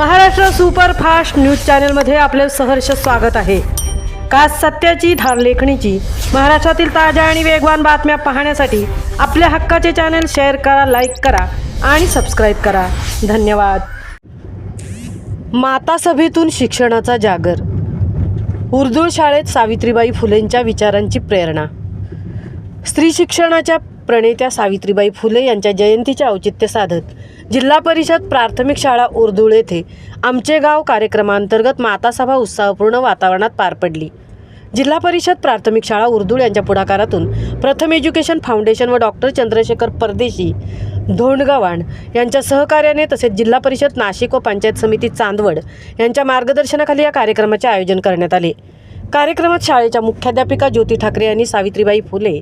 Maharashtra superfast news चॅनलमध्ये आपले सहर्ष स्वागत आहे। का सत्याची धार लेखणीची महाराष्ट्रातील ताज्या आणि वेगवान बातम्या पाहण्यासाठी आपल्या हक्काचे चॅनल शेअर करा, लाईक करा आणि सबस्क्राइब करा। धन्यवाद। माता सभेतून शिक्षणाचा जागर, उर्दू शाळेत सावित्रीबाई फुलेंच्या विचारांची प्रेरणा। स्त्री शिक्षणाच्या प्रणेत्या सावित्रीबाई फुले यांच्या जयंतीचे औचित्य साधत जिल्हा परिषद प्राथमिक शाळा उर्दूळ येथे आमचे गाव कार्यक्रमांतर्गत माता सभा उत्साहपूर्ण वातावरणात पार पडली। जिल्हा परिषद प्राथमिक शाळा उर्दूळ यांच्या पुढाकारातून प्रथम एज्युकेशन फाउंडेशन व डॉक्टर चंद्रशेखर परदेशी धोंडगव्हाण यांच्या सहकार्याने तसेच जिल्हा परिषद नाशिक व पंचायत समिती चांदवड यांच्या मार्गदर्शनाखाली या कार्यक्रमाचे आयोजन करण्यात आले। कार्यक्रमात शाळेच्या मुख्याध्यापिका ज्योती ठाकरे यांनी सावित्रीबाई फुले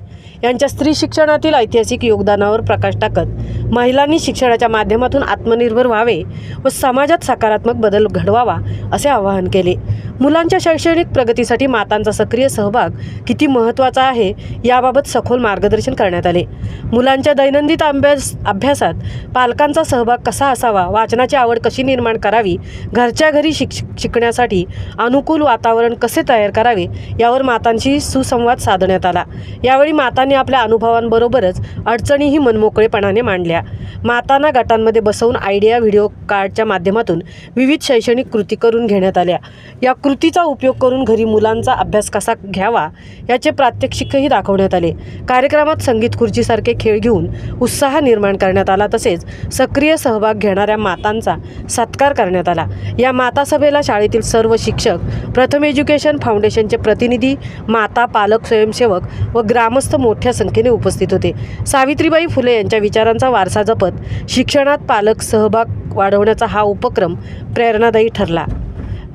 यांच्या स्त्री शिक्षणातील ऐतिहासिक योगदानावर प्रकाश टाकत महिलांनी शिक्षणाच्या माध्यमातून आत्मनिर्भर व्हावे व समाजात सकारात्मक बदल घडवावा असे आवाहन केले। मुलांच्या शैक्षणिक प्रगतीसाठी मातांचा सक्रिय सहभाग किती महत्त्वाचा आहे याबाबत सखोल मार्गदर्शन करण्यात आले। मुलांच्या दैनंदिन अभ्यासात पालकांचा सहभाग कसा असावा, वाचनाची आवड कशी निर्माण करावी, घरच्या घरी शिकण्यासाठी अनुकूल वातावरण कसे तयार करावे यावर मातांशी सुसंवाद साधण्यात आला। यावेळी मातांनी आपल्या अनुभवांबरोबरच अडचणीही मनमोकळेपणाने मांडल्या। मातांना गटांमध्ये बसवून आयडिया व्हिडिओ कार्डच्या माध्यमातून विविध शैक्षणिक कृती करून घेण्यात आल्या। या कृतीचा उपयोग करून घरी मुलांचा अभ्यास कसा घ्यावा याचे प्रात्यक्षिकही दाखवण्यात आले। कार्यक्रमात संगीत खुर्चीसारखे खेळ घेऊन उत्साह निर्माण करण्यात आला, तसेच सक्रिय सहभाग घेणाऱ्या मातांचा सत्कार करण्यात आला। या माता सभेला शाळेतील सर्व शिक्षक, प्रथम एज्युकेशन फाउंडेशनचे प्रतिनिधी, माता, पालक, स्वयंसेवक व ग्रामस्थ मोठ्या संख्येने उपस्थित होते। सावित्रीबाई फुले यांच्या विचारांचा वारसा जपत शिक्षणात पालक सहभाग वाढवण्याचा हा उपक्रम प्रेरणादायी ठरला।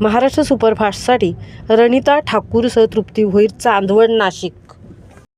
महाराष्ट्र सुपरफास्टसाठी रणिता ठाकूरसह तृप्ती भोईर, चांदवड, नाशिक।